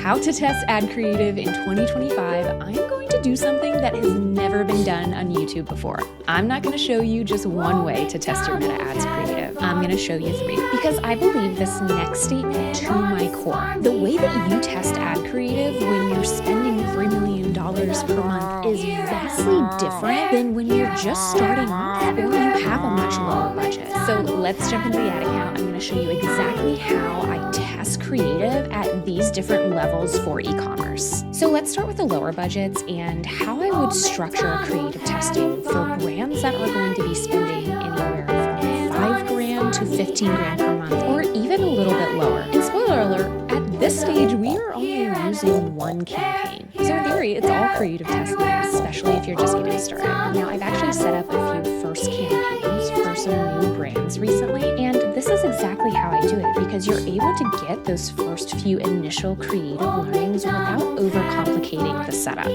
how to test ad creative in 2025, I'm going to do something that has never been done on YouTube before. I'm not going to show you just one way to test your meta ads creative. I'm going to show you 3 because I believe this next statement to my core. The way that you test ad creative when you're spending $3 million per month is vastly different than when you're just starting off or you have a much lower budget. So let's jump into the ad account. I'm going to show you exactly how I test creative at these different levels for e-commerce. So let's start with the lower budgets and how I would structure creative testing for brands that are going to be spending anywhere from $5,000 to $15,000 per month, or even a little bit lower. And spoiler alert, at this stage, we are only using one campaign. So in theory, it's all creative testing, especially if you're just getting started. Now, I've actually set up a few first campaigns for some new brands recently, and this is exactly how I do it because you're able to get those first few initial creative learnings without overcomplicating the setup.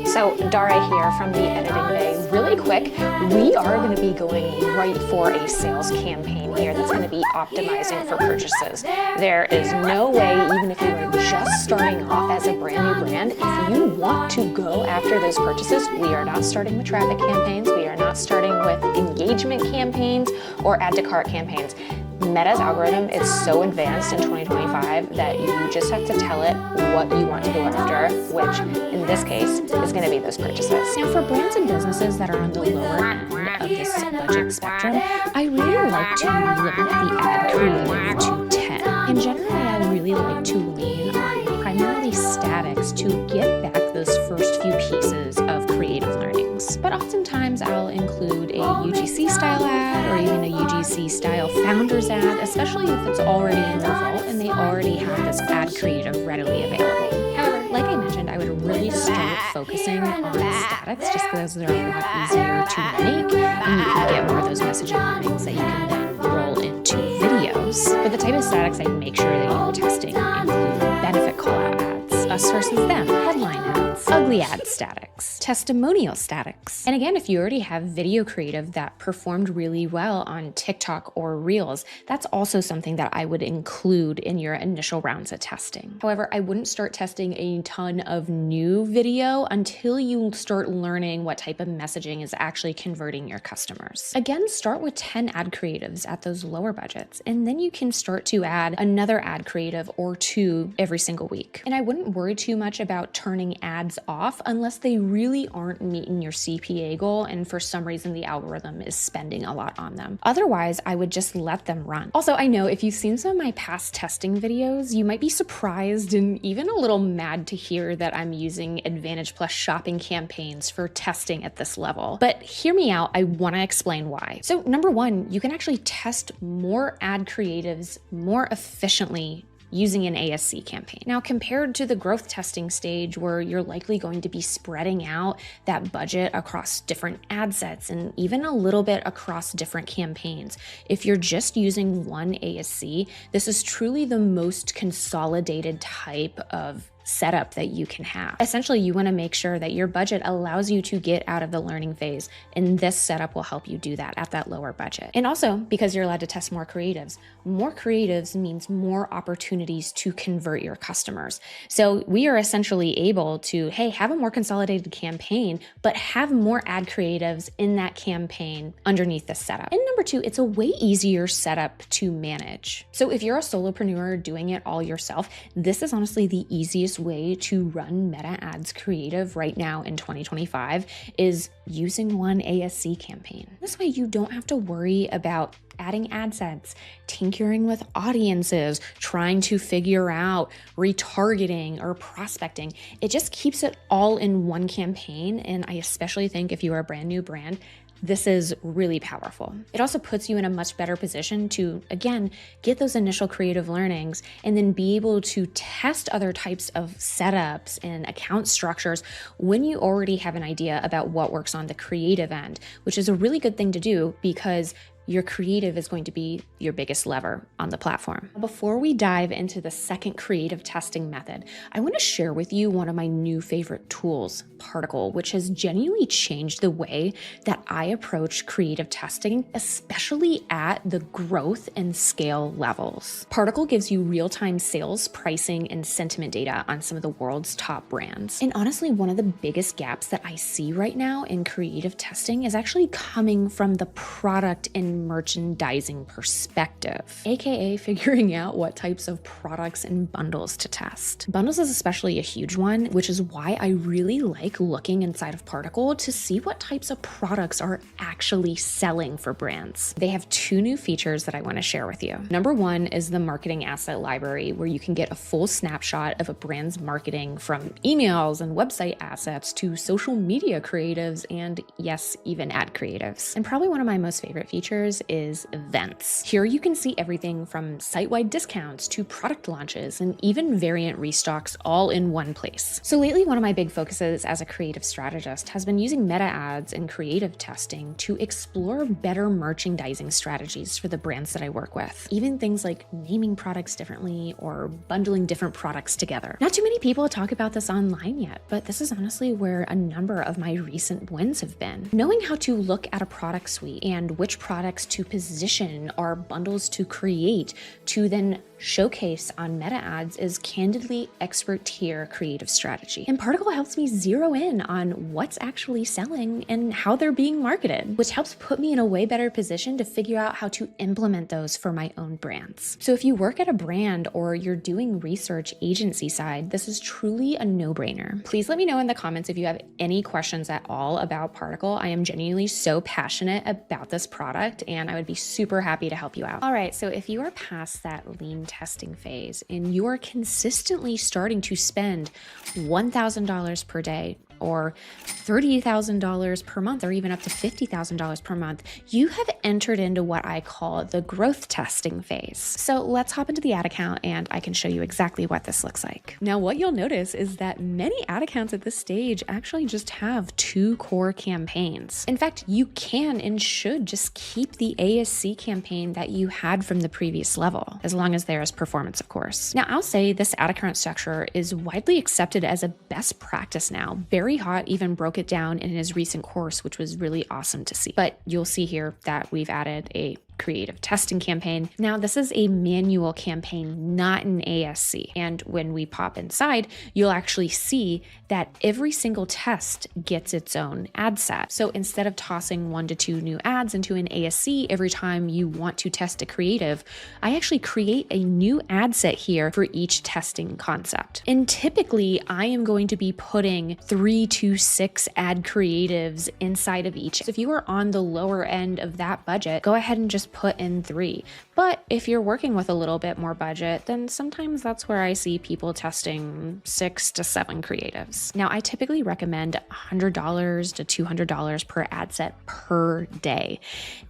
So Dara here from the Editing Bay. Really quick, we are going to be going right for a sales campaign here that's going to be optimizing for purchases. There is no way, even if you are just starting off as a brand new brand, if you want to go after those purchases, we are not starting with traffic campaigns. We are not starting with engagement campaigns or add to cart campaigns. Meta's algorithm is so advanced in 2025 that you just have to tell it what you want to go after, which in this case is going to be those purchases. Now, for brands and businesses that are on the lower end of this budget spectrum, I really like to limit the ad creative to 10. And generally, I really like to lean on primarily statics to get back those first few pieces of creative learnings. But oftentimes I'll include a UGC style ad or even a UGC style founders ad, especially if it's already in their vault and they already have this ad creative readily available. However, like I mentioned, I would really start focusing on statics just because they're a lot easier to make and you can get more of those messaging learnings that you can then roll into videos. But the type of statics I'd make sure that you were testing include benefit call-out ads, us versus them, headline ads, ugly ad statics, testimonial statics. And again, if you already have video creative that performed really well on TikTok or Reels, that's also something that I would include in your initial rounds of testing. However, I wouldn't start testing a ton of new video until you start learning what type of messaging is actually converting your customers. Again, start with 10 ad creatives at those lower budgets, and then you can start to add another ad creative or 2 every single week. And I wouldn't worry too much about turning ads off unless they really aren't meeting your CPA goal and for some reason the algorithm is spending a lot on them. Otherwise, I would just let them run. Also, I know if you've seen some of my past testing videos, you might be surprised and even a little mad to hear that I'm using Advantage Plus shopping campaigns for testing at this level. But hear me out, I want to explain why. So number 1, you can actually test more ad creatives more efficiently using an ASC campaign. Now, compared to the growth testing stage where you're likely going to be spreading out that budget across different ad sets and even a little bit across different campaigns, if you're just using one ASC, this is truly the most consolidated type of setup that you can have. Essentially, you want to make sure that your budget allows you to get out of the learning phase, and this setup will help you do that at that lower budget. And also, because you're allowed to test more creatives means more opportunities to convert your customers. So we are essentially able to, hey, have a more consolidated campaign, but have more ad creatives in that campaign underneath the setup. And number 2, it's a way easier setup to manage. So if you're a solopreneur doing it all yourself, this is honestly the easiest way to run meta ads creative right now in 2025 is using one ASC campaign. This way you don't have to worry about adding ad sets, tinkering with audiences, trying to figure out retargeting or prospecting. It just keeps it all in one campaign. And I especially think if you are a brand new brand, this is really powerful. It also puts you in a much better position to, again, get those initial creative learnings and then be able to test other types of setups and account structures when you already have an idea about what works on the creative end, which is a really good thing to do because your creative is going to be your biggest lever on the platform. Before we dive into the second creative testing method, I want to share with you one of my new favorite tools, Particle, which has genuinely changed the way that I approach creative testing, especially at the growth and scale levels. Particle gives you real-time sales, pricing, and sentiment data on some of the world's top brands. And honestly, one of the biggest gaps that I see right now in creative testing is actually coming from the product and merchandising perspective, aka figuring out what types of products and bundles to test. Bundles is especially a huge one, which is why I really like looking inside of Particle to see what types of products are actually selling for brands. They have two new features that I want to share with you. Number one is the marketing asset library, where you can get a full snapshot of a brand's marketing from emails and website assets to social media creatives and yes, even ad creatives. And probably one of my most favorite features is events. Here you can see everything from site-wide discounts to product launches and even variant restocks all in one place. So lately, one of my big focuses as a creative strategist has been using meta ads and creative testing to explore better merchandising strategies for the brands that I work with. Even things like naming products differently or bundling different products together. Not too many people talk about this online yet, but this is honestly where a number of my recent wins have been. Knowing how to look at a product suite and which products to position or bundles to create to then showcase on meta ads is candidly expert tier creative strategy. And Particle helps me zero in on what's actually selling and how they're being marketed, which helps put me in a way better position to figure out how to implement those for my own brands. So if you work at a brand or you're doing research agency side, this is truly a no-brainer. Please let me know in the comments if you have any questions at all about Particle. I am genuinely so passionate about this product and I would be super happy to help you out. All right, so if you are past that lean testing phase and you are consistently starting to spend $1,000 per day or $30,000 per month, or even up to $50,000 per month, you have entered into what I call the growth testing phase. So let's hop into the ad account and I can show you exactly what this looks like. Now, what you'll notice is that many ad accounts at this stage actually just have two core campaigns. In fact, you can and should just keep the ASC campaign that you had from the previous level, as long as there is performance, of course. Now, I'll say this ad account structure is widely accepted as a best practice now. Barry Hott even broke it down in his recent course, which was really awesome to see. But you'll see here that we've added a creative testing campaign. Now, this is a manual campaign, not an ASC. And when we pop inside, you'll actually see that every single test gets its own ad set. So instead of tossing 1 to 2 new ads into an ASC every time you want to test a creative, I actually create a new ad set here for each testing concept. And typically, I am going to be putting 3 to 6 ad creatives inside of each. So if you are on the lower end of that budget, go ahead and just put in 3. But if you're working with a little bit more budget, then sometimes that's where I see people testing 6 to 7 creatives. Now, I typically recommend $100 to $200 per ad set per day.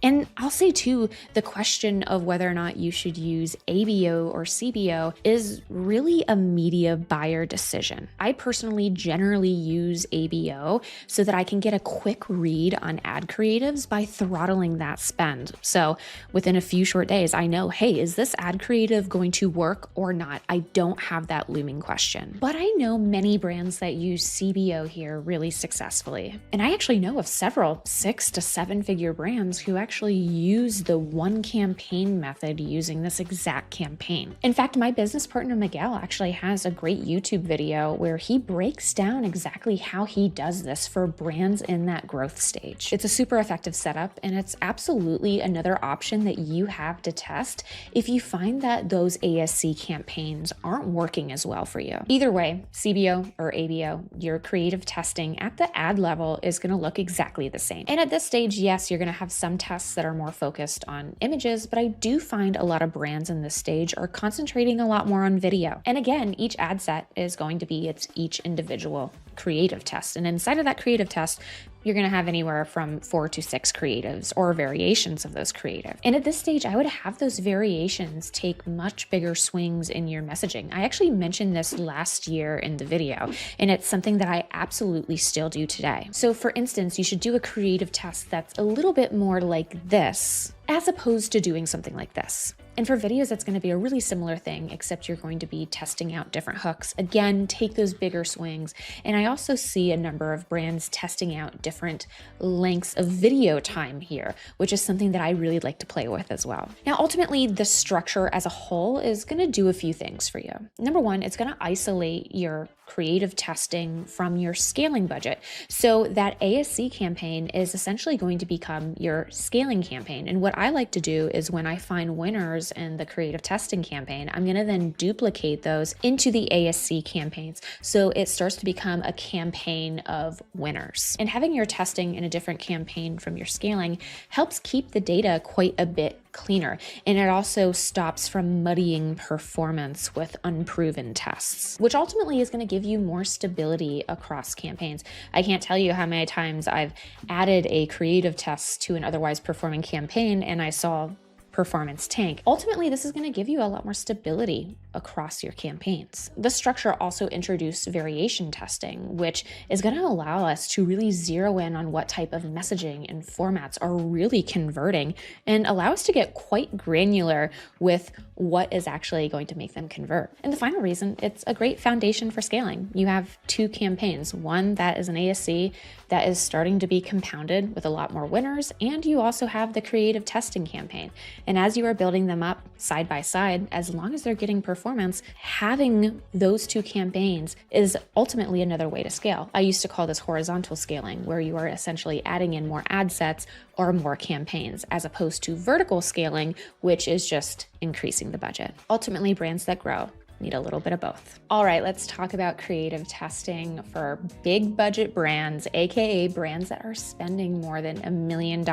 And I'll say too, the question of whether or not you should use ABO or CBO is really a media buyer decision. I personally generally use ABO so that I can get a quick read on ad creatives by throttling that spend. So within a few short days, I know, hey, is this ad creative going to work or not? I don't have that looming question. But I know many brands that use CBO here really successfully. And I actually know of several 6 to 7 figure brands who actually use the one campaign method using this exact campaign. In fact, my business partner, Miguel, actually has a great YouTube video where he breaks down exactly how he does this for brands in that growth stage. It's a super effective setup, and it's absolutely another option that you have to test if you find that those ASC campaigns aren't working as well for you. Either way, CBO or ABO, your creative testing at the ad level is going to look exactly the same. And at this stage, yes, you're going to have some tests that are more focused on images, but I do find a lot of brands in this stage are concentrating a lot more on video. And again, each ad set is going to be its each individual creative test. And inside of that creative test, you're going to have anywhere from 4 to 6 creatives or variations of those creative. And at this stage, I would have those variations take much bigger swings in your messaging. I actually mentioned this last year in the video, and it's something that I absolutely still do today. So for instance, you should do a creative test that's a little bit more like this as opposed to doing something like this. And for videos, that's going to be a really similar thing, except you're going to be testing out different hooks. Again, take those bigger swings. And I also see a number of brands testing out different lengths of video time here, which is something that I really like to play with as well. Now, ultimately, the structure as a whole is going to do a few things for you. Number one, it's going to isolate your creative testing from your scaling budget. So that ASC campaign is essentially going to become your scaling campaign. And what I like to do is when I find winners in the creative testing campaign, I'm going to then duplicate those into the ASC campaigns. So it starts to become a campaign of winners. And having your testing in a different campaign from your scaling helps keep the data quite a bit cleaner. And it also stops from muddying performance with unproven tests, which ultimately is going to give you more stability across campaigns. I can't tell you how many times I've added a creative test to an otherwise performing campaign and I saw performance tank. Ultimately, this is going to give you a lot more stability across your campaigns. The structure also introduced variation testing, which is going to allow us to really zero in on what type of messaging and formats are really converting and allow us to get quite granular with what is actually going to make them convert. And the final reason, it's a great foundation for scaling. You have two campaigns, one that is an ASC that is starting to be compounded with a lot more winners, and you also have the creative testing campaign. And as you are building them up side by side, as long as they're getting performance, having those two campaigns is ultimately another way to scale. I used to call this horizontal scaling, where you are essentially adding in more ad sets or more campaigns, as opposed to vertical scaling, which is just increasing the budget. Ultimately, brands that grow need a little bit of both. All right, let's talk about creative testing for big budget brands, AKA brands that are spending more than $1 million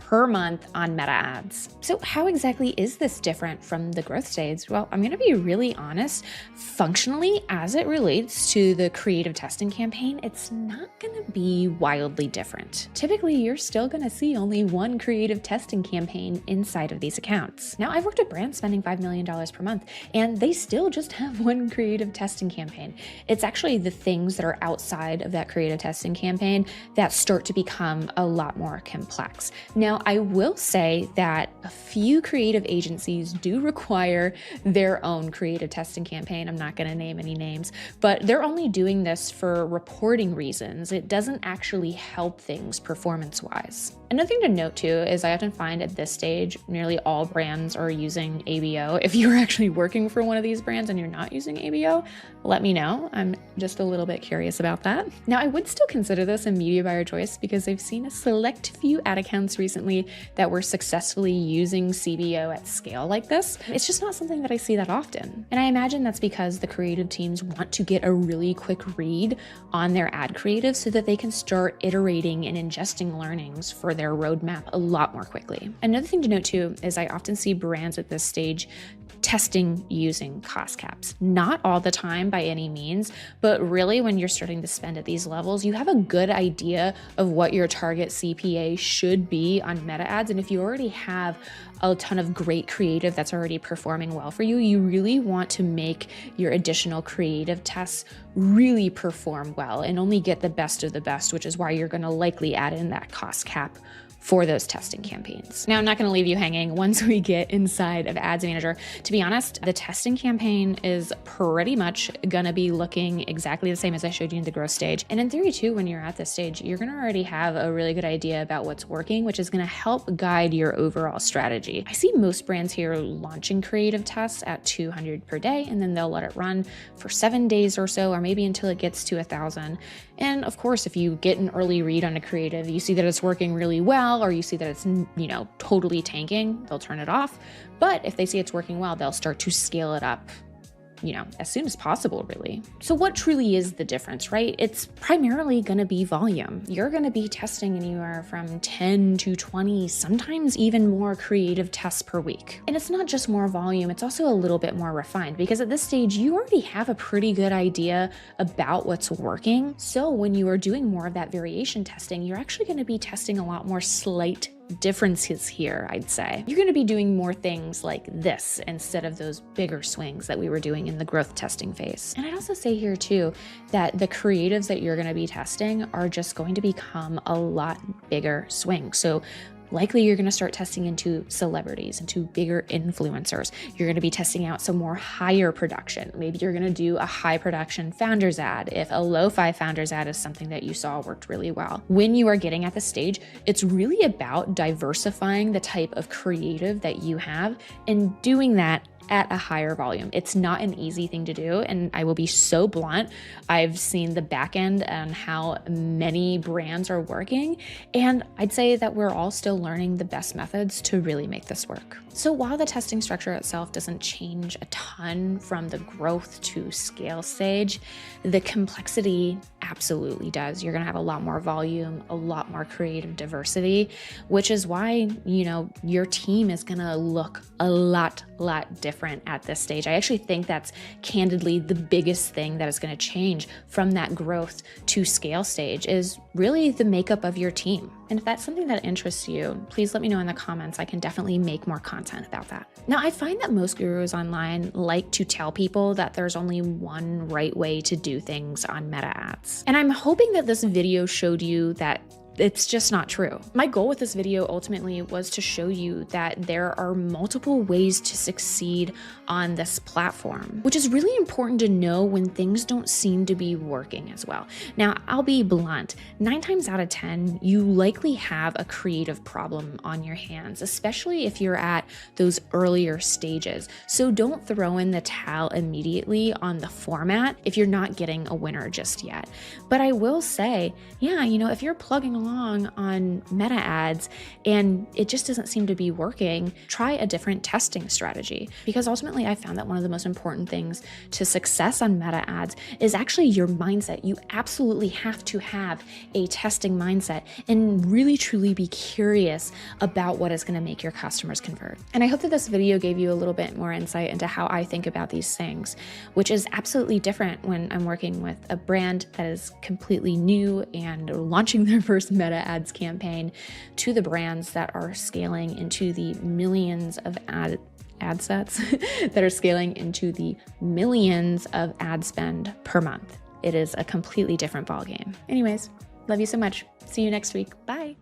per month on meta ads. So how exactly is this different from the growth stage? Well, I'm gonna be really honest. Functionally, as it relates to the creative testing campaign, it's not gonna be wildly different. Typically, you're still gonna see only one creative testing campaign inside of these accounts. Now, I've worked with brands spending $5 million per month, and they still just have one creative testing campaign. It's actually the things that are outside of that creative testing campaign that start to become a lot more complex. Now, I will say that a few creative agencies do require their own creative testing campaign. I'm not going to name any names, but they're only doing this for reporting reasons. It doesn't actually help things performance-wise. Another thing to note too is I often find at this stage, nearly all brands are using ABO. If you're actually working for one of these brands and you're not using ABO, let me know. I'm just a little bit curious about that. Now, I would still consider this a media buyer choice because I've seen a select few ad accounts recently that were successfully using CBO at scale like this. It's just not something that I see that often. And I imagine that's because the creative teams want to get a really quick read on their ad creative so that they can start iterating and ingesting learnings for their roadmap a lot more quickly. Another thing to note too is I often see brands at this stage testing using cost caps. Not all the time by any means, but really when you're starting to spend at these levels, you have a good idea of what your target CPA should be on meta ads. And if you already have a ton of great creative that's already performing well for you, you really want to make your additional creative tests really perform well and only get the best of the best, which is why you're going to likely add in that cost cap for those testing campaigns. Now, I'm not going to leave you hanging once we get inside of Ads Manager. To be honest, the testing campaign is pretty much going to be looking exactly the same as I showed you in the growth stage. And in theory too, when you're at this stage, you're going to already have a really good idea about what's working, which is going to help guide your overall strategy. I see most brands here launching creative tests at 200 per day, and then they'll let it run for 7 days or so, or maybe until it gets to 1,000. And of course, if you get an early read on a creative, you see that it's working really well, or you see that it's, totally tanking, they'll turn it off. But if they see it's working well, they'll start to scale it up, as soon as possible, really. So what truly is the difference, right? It's primarily going to be volume. You're going to be testing anywhere from 10 to 20, sometimes even more creative tests per week. And it's not just more volume, it's also a little bit more refined because at this stage, you already have a pretty good idea about what's working. So when you are doing more of that variation testing, you're actually going to be testing a lot more slight differences here, I'd say. You're going to be doing more things like this instead of those bigger swings that we were doing in the growth testing phase. And I'd also say here too that the creatives that you're going to be testing are just going to become a lot bigger swings. So Likely you're going to start testing into celebrities, into bigger influencers. You're going to be testing out some more higher production. Maybe you're going to do a high production founders ad if a lo-fi founders ad is something that you saw worked really well. When you are getting at the stage, it's really about diversifying the type of creative that you have and doing that at a higher volume. It's not an easy thing to do, and I will be so blunt. I've seen the back end on how many brands are working, and I'd say that we're all still learning the best methods to really make this work. So while the testing structure itself doesn't change a ton from the growth to scale stage, the complexity absolutely does. You're gonna have a lot more volume, a lot more creative diversity, which is why, your team is gonna look a lot different at this stage. I actually think that's candidly the biggest thing that is gonna change from that growth to scale stage is really the makeup of your team. And if that's something that interests you, please let me know in the comments. I can definitely make more content about that. Now, I find that most gurus online like to tell people that there's only one right way to do things on Meta ads. And I'm hoping that this video showed you that it's just not true. My goal with this video ultimately was to show you that there are multiple ways to succeed on this platform, which is really important to know when things don't seem to be working as well. Now, I'll be blunt, 9 times out of 10, you likely have a creative problem on your hands, especially if you're at those earlier stages. So don't throw in the towel immediately on the format if you're not getting a winner just yet. But I will say, if you're plugging along on Meta ads and it just doesn't seem to be working, try a different testing strategy. Because ultimately I found that one of the most important things to success on Meta ads is actually your mindset. You absolutely have to have a testing mindset and really truly be curious about what is going to make your customers convert. And I hope that this video gave you a little bit more insight into how I think about these things, which is absolutely different when I'm working with a brand that is completely new and launching their first Meta ads campaign to the brands that are scaling into the millions of ad sets that are scaling into the millions of ad spend per month. It is a completely different ballgame. Anyways, love you so much. See you next week. Bye.